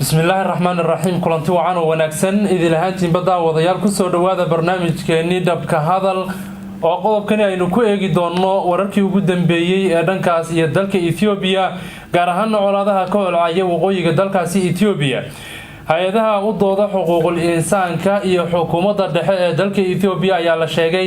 بسم الله الرحمن الرحيم كلنتي وعان وناكسن إذا لهانتين بدا وضيال كسو دوادا برنامج كيني دبك هذا oo qodobkani aynu ku eegi doono wararkii ugu dambeeyay ee dhankaas iyo dalka Ethiopia gaar ahaan colaadaha ka holcaya waqooyiga dalkaasi Ethiopia hay'adaha u dooda xuquuqul insaanka iyo xukuumadda dhexe ee dalka Ethiopia ayaa la sheegay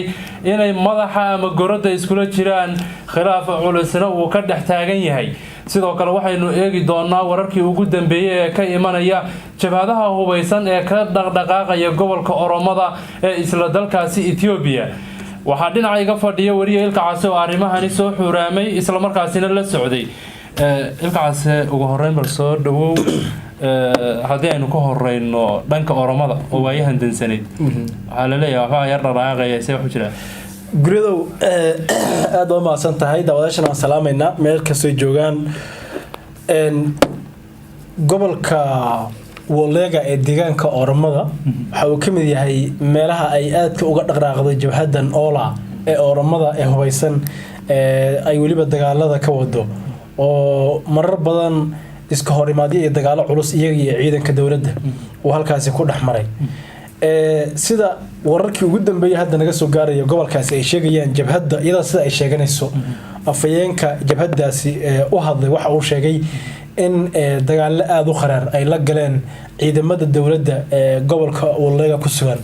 inay madaxa ama gorada iskula jiraan khilaaf culusna uu ka dhex taagan yahay sidoo kale waxaynu eegi doonaa wararkii ugu dambeeyay ee ka imanaya jabhadaha hubeysan ee ka dhaqdhaqaaqaya gobolka Oromada ee isla dalkaasi Ethiopia waxaa dhinaca iga fadhiya wariye ilka case oo arimahani soo xuraamay isla markaasina la socday ilka case ugu horeyn bal soo dhawow hadii aynu ka horeyno dhanka Oromada oo waayahan dansaneed waxa la leeyahay waxa yar dhaqaaqaya see wax jira guridow aad oo maasan tahay daawadayaashan aan salaamayna meel kasta joogaan gobolka Wolega ee deegaanka Oromada waxa uu kamid yahay meelaha ay aadka uga dhaqaaqday jabhadan Ola ee Oromada ee hubeysan ay waliba dagaalada ka wado oo marar badan iska horimaadyo iyo dagaalo culus iyaga iyo ciidanka dawladda oo halkaas ku dhaxmaray sida wararkii ugu dambeeyay hadda naga soo gaaray gobolkaas ay sheegayaan jabhada iyada sida ay sheeganayso afayeenka jabhadaasi u hadlay waxa uu sheegay in dagaal aad u qaraar ay la galeen ciidamada dawladda ee gobolka Wolega ku sugan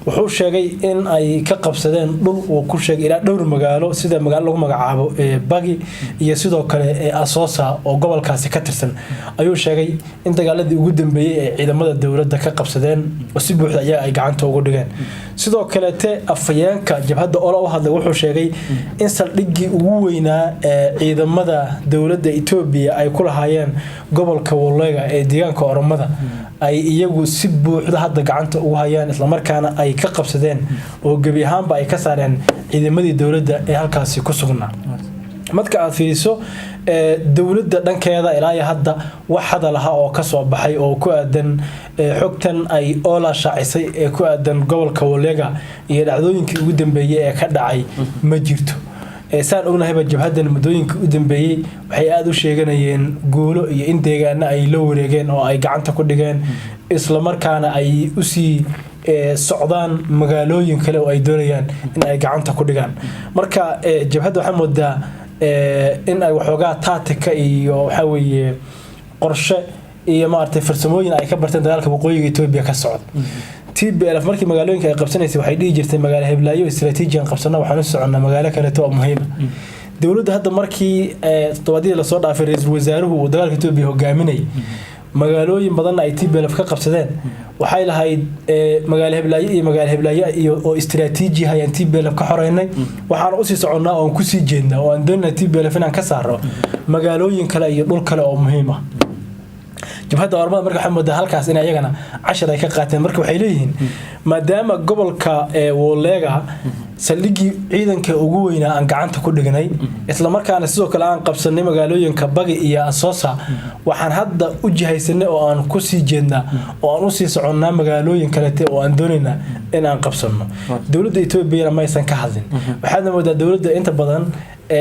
wuxuu sheegay in ay ka qabsadeen dhul uu ku sheegay ilaa dhowr magaalo sida magaalo lagu magacaabo Bagi iyo sidoo kale Asosa oo gobolkaasi ka tirsan ayuu sheegay in dagaaladii ugu dambeeyay ee ciidamada dawladda ka qabsadeen oo si buuxda ay gacanta ugu dhigeen sidoo kale afayeenka jabhada Ola u hadlay wuxuu sheegay in saldhiggii ugu weynaa ee ciidamada dawladda Ethiopia ay ku lahaayeen gobolka Wolega ee deegaanka Oromada ay iyagu si buuxda hadda gacanta ugu hayaan isla markaana ay ka qabsadeen oo gabi ahaanba ay ka saareen ciidamadii dawladda ee halkaasi ku sugnaa marka aad fiiriso dawladda dhankeeda ilaa hadda wax hadal ah oo ka soo baxay oo ku aadan xogtan ay Ola shaacisay ee ku aadan gobolka Wolega iyo dhacdooyinkii ugu dambeeyay ee ka dhacay ma jirto saan ognahay jabhadan mudooyinka u dambeeyay waxay aad u sheeganayeen guulo iyo in deegaana ay la wareegeen oo ay gacanta ku dhigeen isla markaana ay u sii socdaan magaalooyin kale oo ay doonayaan in ay gacanta ku dhigaan marka jabhada waxa moodaa in ay waxoogaa tactica iyo waxa weeye qorshe iyo maartay farsamooyin ay ka barteen dagaalka waqooyiga Ethiopia ka socda TPLF markii magaalooyinka ay qabsanaysay waxay dhigi jirtay magaalo Hiblaayo istiraatiijiyan qabsana waxaan u soconaa magaalo kale oo muhiim dawladda hadda markii tobaadii la soo dhaafay ra'iisul wasaaruhu uu dagaalka Ethiopia hogaaminay magaalooyin badan ay TPLF ka qabsadeen waxay lahayd magaalo Hiblaayo iyo oo istiraatiiji hayaan TPLF ka xoreynay waxaan u sii soconaa oo ku sii jeednaa oo aan doonaa TPLF inaan ka saaro magaalooyin kale iyo dhul kale oo muhiim ah jabhada Oromada marka waxa moodaa halkaas in ayagana 10 ay ka qaateen marka waxay leeyihiin maadaama gobolka Wolega saldhiggii ciidanka ugu weynaa aan gacanta ku dhignay isla markaana sidoo kale aan qabsanay magaalooyinka Bagi iyo Asosa waxaan hadda u jihaysanay oo aan ku sii jeednaa oo aan u sii soconaa magaalooyin kale oo aan doonaynaa in aan qabsano dawladda Ethiopia ma aysan ka hadlin waxaana moodaa dawladda inta badan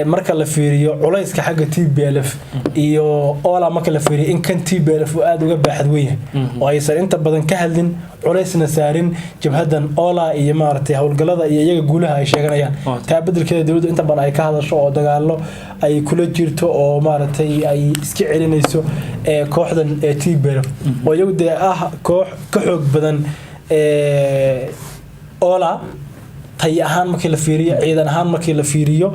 marka la fiiriyo culayska xagga TPLF iyo Ola marka la fiiriyo in kan TPLF aad uga baaxad weyn oo aysan inta badan ka hadlin culaysna saarin jabhadan Ola iyo maartay hawlgalada iyo iyaga guulaha ay sheeganayaan taa beddelkeeda dawladda inta badan ay ka hadasho oo dagaalo ay kula jirto oo maartay ay iska celinayso kooxdan TPLF oo iyagu koox ka xoog badan Ola tay ahaan markii la fiiriyo ciidan ahaan markii la fiiriyo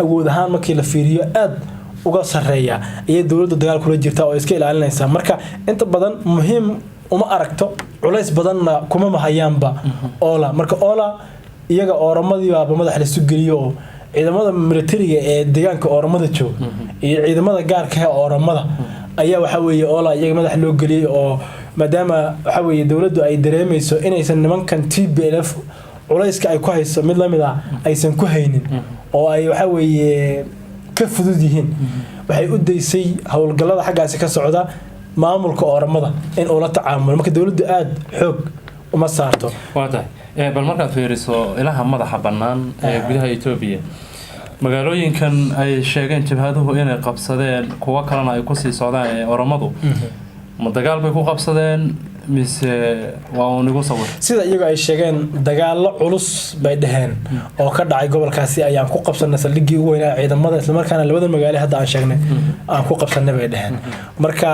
awood ahaan markii la fiiriyo aad uga sareeya iyo dawladda dagaal kula jirta oo iska ilaalinaysa marka inta badan muhiim uma aragto culays badanna kuma mahayaanba Ola marka Ola iyaga Oromadii baa madax la isu geliyo oo ciidamada militariga ee deegaanka Oromada jooga iyo ciidamada gaarka ah Oromada ayaa waxa weeye Ola iyaga madax loo geliyay oo maadaama waxa weeye dawladdu ay dareemayso inaysan nimankan TPLF culayska ay ku hayso mid lamid ah aysan ku haynin oo ay waxa weeye ka fudud yihiin waxay u deysay hawlgalada xaggaasi ka socda maamulka Oromada in uu la tacaamulo marka dawladdu aad xoog uma saarto waata bal markaad fiiriso ilaha madaxa banaan ee gudaha Ethiopia magaalooyinkan ay sheegeen jabhaduhu inay qabsadeen kuwa kalena ay ku sii socdaan Oromadu ma dagaal bay ku qabsadeen mise waa uu nigu sawir sida iyagu ay sheegeen dagaalo culus bay dhaheen oo ka dhacay gobolkaasi ayaan ku qabsanay saldhiggii ugu weynaa ciidamada isla markaana labada magaalo hadda aan sheegnay aan ku qabsanay bay dhaheen marka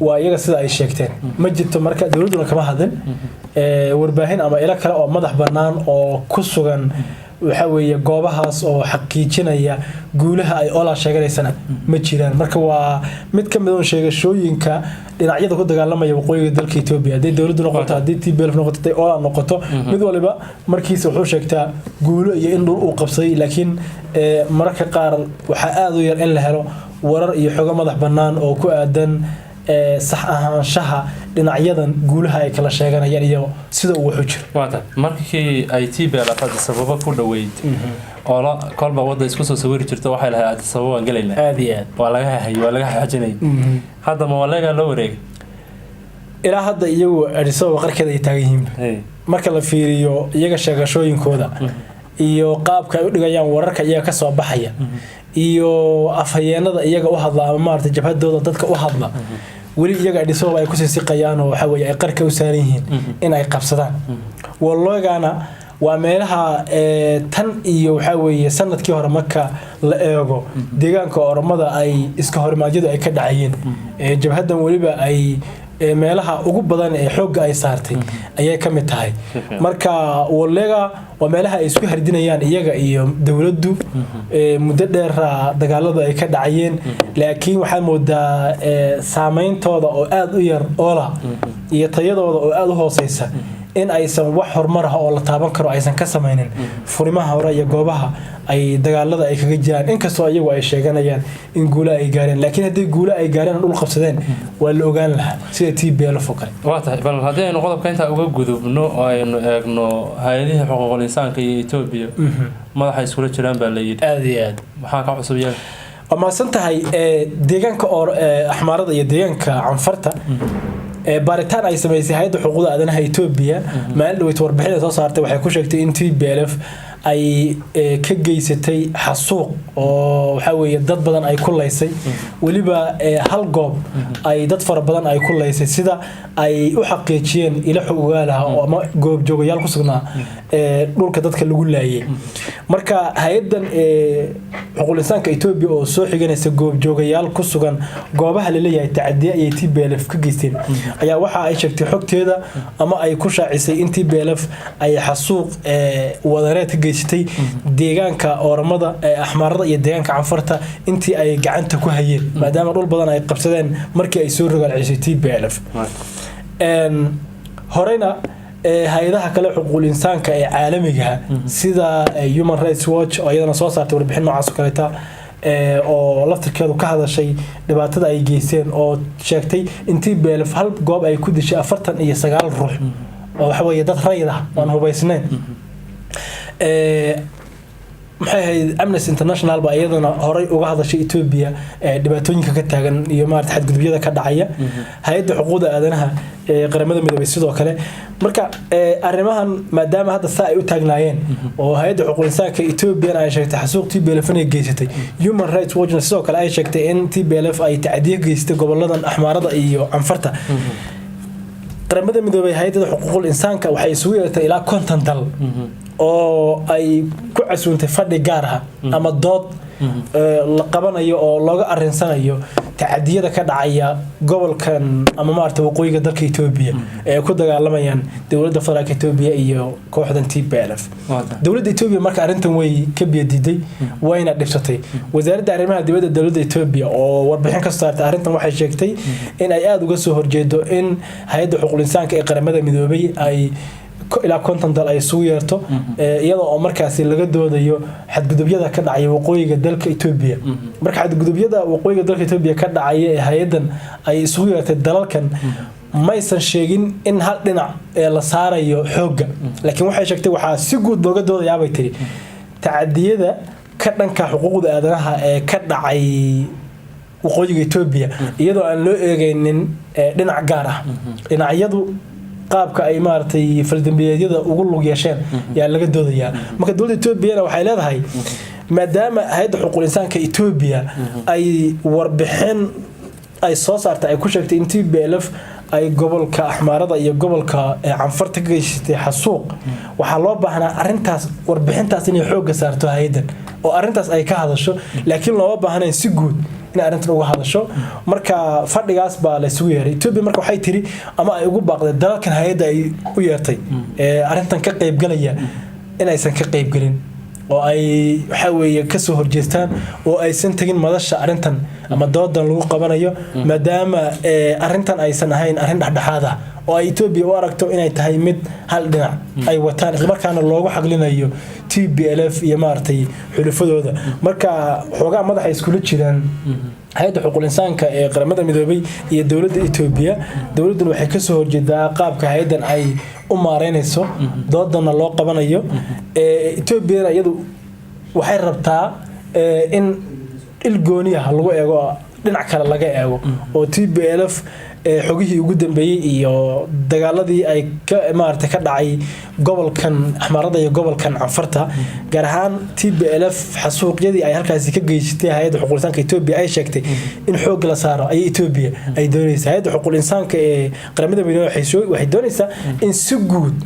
waa iyaga sida ay sheegteen ma jirto marka dawladuna kama hadin warbaahin ama ilo kale oo madax bannaan oo ku sugan waxa weeye goobahaas oo xaqiijinaya guulaha ay Ola sheeganeysana ma jiraan marka waa mid ka mid ah sheegashooyinka dhinacyada ku dagaalamaya waqooyiga dalka Itoobiya haday dawladdu noqoto haday TPLF noqoto haday Ola noqoto mid waliba markiisa wuxuu sheegtaa guulo iyo in uu qabsaday laakiin mararka qaar waxa aad u yar in la helo warar iyo xogo madax bannaan oo ku aadan sax ahaanshaha dhinacyadan guulaha ay kala sheeganayaan iyo sida uu wuxuu jiro waata markii ay TPLF sababa ku dhaweyd Ola kolba wada isku soo sawiri jirto waxay lahayd sabab aan galayna aad iyo aad waa laga xajinay hadda ma walaga loo wareeg ilaa hadda iyagu adisoo qarkeeda ay taagan yihiin marka la fiiriyo iyaga sheegashooyinkooda iyo qaabka ay u dhigayaan wararka iyaga ka soo baxaya iyo afhayeenada iyaga u hadla ama maartay jabhadooda dadka u hadla wali iyaga adisoo ay ku siisiqayaan oo waxa weeye ay qarka u saaran yihiin in ay qabsadaan walloogana waa meelaha tan iyo waxa weeye sanadkii hore marka la eego deegaanka Oromada ay iska hormaajadu ay ka dhacayeen jabhadan waliba ay meelaha ugu badan ee xoog ay saartay ayay ka mid tahay marka wallega waa meelaha ay isku hardinayaan iyaga iyo dawladdu muddo dheer dagaalada ay ka dhacayeen laakiin waxa moodaa saameyntooda oo aad u yar Ola iyo tayadooda oo aad u hooseysa in aysan wax horumar ah oo la taaban karo aysan ka sameeynin furimaha hore iyo goobaha ay dagaalada ay kaga jiraan inkastoo iyagu ay sheeganayaan in guula ay gaareen laakiin hadii guula ay gaareen dhul qabsadeen waa la ogaan lahaa sida TPLF oo kale waata bal hadii aynu qodobka inta uga gudubno oo aynu eegno hay'adaha xuquuqul insaanka ee Itoobiya madaxa isku jiraan baa la yidhi aad iyo aad maxaa ka cusub yahay ama santahay deegaanka oo axmaarada iyo deegaanka canfarta baaritaan ay sameysay hay'adda xuquuqda aadanaha Itoobiya maalin dhaweyt warbixin soo saartay waxay ku sheegtay in TPLF ay ka geysatay xasuuq oo waxa weeye dad badan ay ku leysay waliba hal goob ay dad fara badan ay ku leysay sida ay u xaqiijiyeen ila xogaalaha oo ama goob joogayaal ku sugnaa dhulka dadka lagu laayay marka hay'adan xuquuqul insaanka Itoobiya oo soo xiganaysa goob joogayaal ku sugan goobaha la leeyahay tacadiya ay TPLF ka geysteen ayaa waxa ay sheegtay xogteeda ama ay ku shaacisay in TPLF ay xasuuq wadareed ka geysatay deegaanka Oromada axmaarada iyo deegaanka canfarta intii ay gacanta ku hayeen maadaama dhul badan ay qabsadeen markii ay soo rogaal cisay TPLF horeyna hay'adaha kale xuquuqul insaanka ee caalamiga sida Human Rights Watch oo iyadana soo saartay warbixin noocaas oo kale oo laftirkeedu ka hadashay dhibaatada ay geysteen oo sheegtay in TPLF hal goob ay ku dishay 49 ruux oo waxa weeye dad rayid ah aan hubaysnayn maxay Amnesty International ba iyadana horay uga hadashay Itoobiya dhibaatooyinka ka taagan iyo maartay xadgudubyada ka dhacaya hay'adda xuquuqda aadanaha qaramada midoobay sidoo kale marka arrimahan maadaama hadda saa ay u taagnaayeen oo hay'adda xuquuqul insaanka Itoobiya ay sheegtay xasuuq TPLF inay geysatay Human Rights Watch sidoo kale ay sheegtay in TPLF ay tacadiye geystay goboladan axmaarada iyo canfarta qaramada midoobay hay'adda xuquuqul insaanka waxay isugu yeertay ilaa 50 dal oo ay ku casuuntay fadhi gaar ah ama dood la qabanayo oo looga arinsanayo tacadiyada ka dhacaya gobolkan ama maartay waqooyiga dalka Itoobiya ee ku dagaalamayaan dawladda federaalka Itoobiya iyo kooxdan TPLF dawladda Itoobiya marka arintan way ka biyadiday wayna dhibsatay wasaaradda arrimaha dibadda dawladda Itoobiya oo warbixin ka saartay arintan waxay sheegtay in ay aad uga soo horjeedo in hay'adda xuquuqul insaanka ee qaramada midoobay ay ilaa 50 dal ay soo yeerto iyadoo oo markaas laga doodayo xadgudubyada ka dhacay waqooyiga dalka Itoobiya marka xadgudubyada waqooyiga dalka Itoobiya ka dhacay ee hay'adan ay isugu yeertay dalalkan maysan sheegin in hal dhinac la saarayo xooga laakiin waxay sheegtay waxa si guud looga doodayaa bay tiri tacadiyada ka dhanka xuquuqda aadanaha ee ka dhacay waqooyiga Itoobiya iyadoo aan loo eegaynin dhinac gaar ah dhinacyadu qaabka ay maartay faldambiyeedyada ugu lug yeesheen yaa laga doodayaa marka dawladda Itoobiya waxay leedahay maadaama hay'adda xuquuqul insaanka Itoobiya ay warbixin ay soo saartay ay ku sheegtay in TPLF ay gobolka Axmaarada iyo gobolka Canfarta ka geysatay xasuuq waxa loo baahnaa arintaas warbixintaas inay xoog saarto hay'adan oo arintaas ay ka hadasho laakiin loo baahnaa si guud in arintan uga hadasho marka fadhigaas baa la isugu yeeray Ethiopia marka waxay tiri ama ay ugu baaqday dalalkan hay'adda ay u yeertay arintan ka qayb galaya in aysan ka qayb galin oo ay waxa weeye ka soo horjeestaan oo aysan tagin madasha arintan ama doodan lagu qabanayo maadaama arintan aysan ahayn arin dhaxdhaxaad ah oo ay Ethiopia u aragto inay tahay mid hal dhinac ay wataan isla markaana loogu xaqlinayo TPLF iyo maartay xulufadooda marka xogaa madaxa iskula jiraan hay'adda xuquuqul insaanka ee qaramada midoobay iyo dawladda Ethiopia dawladdu waxay ka soo horjeedaa qaabka hay'adan ay u maareynayso doodana loo qabanayo Ethiopia iyadu waxay rabtaa in ilgooniyaha lagu eego dhinac kale laga eego oo TPLF xogihii ugu dambeeyay iyo dagaaladii ay ka maartay ka dhacay gobolkan Axmaarada iyo gobolkan Canfarta gaar ahaan TPLF xasuuqyadii ay halkaas ka geysatay hay'adda xuquuqul insaanka Ethiopia ay sheegtay in xoog la saaro ay Ethiopia ay doonaysaa hay'adda xuquuqul insaanka ee qaramada midoobay waxay doonaysaa in si guud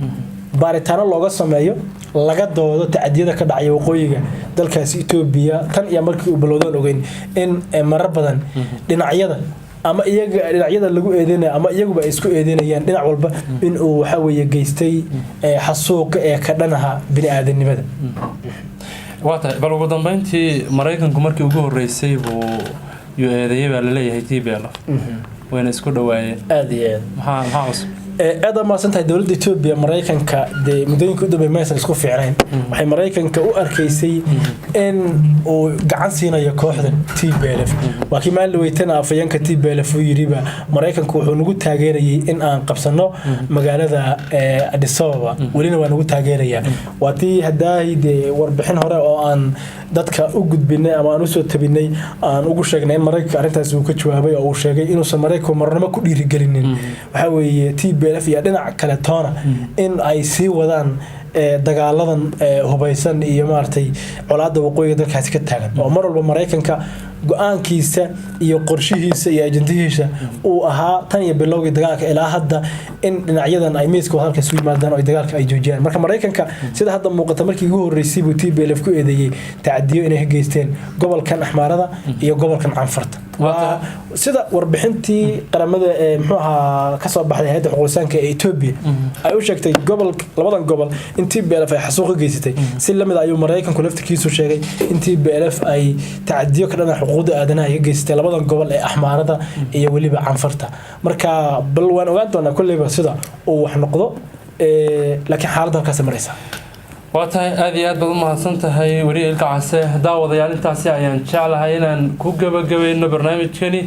baaritaano looga sameeyo laga doodo tacadiyada ka dhacay waqooyiga dalkaas Ethiopia tan iyo markii uu bilowday ogeyn in marar badan dhinacyada ama iyaga dhinacyada lagu eedeynaa ama iyaguba ay isku eedeynayaan dhinac walba in uu waxa weeye geystay xasuuq ee ka dhanaha bini'aadanimada waata bal ugu dambeyntii Mareykanku markii ugu horeysay buu eedeeyay baa la leeyahay TPLF wayna isku dhawaayeen aad iyo aad maxaa aad ma santahay dawladda Ethiopia Mareykanka de mudooyinka u dambeeyay meeshan isku fiicnaan waxay Mareykanka u arkaysay in uu gacan siinayo kooxdan TPLF waakii maal weytana afayeenka TPLF uu yiriba Mareykanku wuxuu nagu taageerayay in aan qabsano magaalada Addis Ababa walina waa nagu taageeraya waatii hadaahide warbixin hore oo aan dadka u gudbinay ama aan u soo tabinay aan ugu sheegnay in Mareykanka arintaas uu ka jawaabay oo uu sheegay inuu Mareykanku marnaba ku dhiirigelinin waxa weeye TPLF iyo dhinac kale toona in ay sii wadaan dagaaladan hubaysan iyo maartay colaadda waqooyiga dalkaas ka taagan oo mar walba Mareykanka go'aankiisa iyo qorshihiisa iyo ajandihiisa uu ahaa tan iyo bilowgii dagaalka ilaa hadda in dhinacyadan ay miiska halkaas u yimaadaan oo dagaalka ay joojiyaan marka Mareykanka sida hadda muuqata markii ugu horeysay buu TPLF ku eedeeyay tacadiyo inay geysteen gobolkan Axmaarada iyo gobolkan Canfarta sida warbixintii qaramada muxuu ahaa ka soo baxday hay'adda xuquuqul insaanka ee Ethiopia ay u sheegtay labadan gobol in TPLF ay xasuuq geysatay si lamid ah ayuu Mareykanku laftigiisu sheegay in TPLF ay tacadiyo ka dhana xuquuqda aadanaha ay geysatay labadan gobol ee Axmaarada iyo waliba Canfarta marka bal waan ogaan doonaa kulliba sida uu wax noqdo laakiin xaaladda halkaas maraysa waatahay aad iyo aad baad u mahadsantahay wariye ilka case daawadayaal intaasi ayaan jeclahay inaan ku gabagabayno barnaamijkani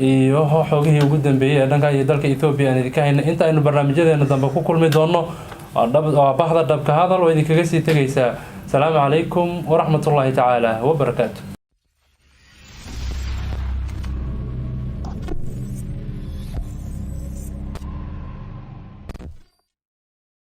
iyo xogihii ugu dambeeyay ee dhanka iyo dalka Ethiopia aan idinka hayna inta aynu barnaamijyadeena dambe ku kulmi doono waa bahda dhabka hadal oo idinkaga sii tagaysaa salaamu calaykum waraxmatullaahi tacaala wabarakaatuh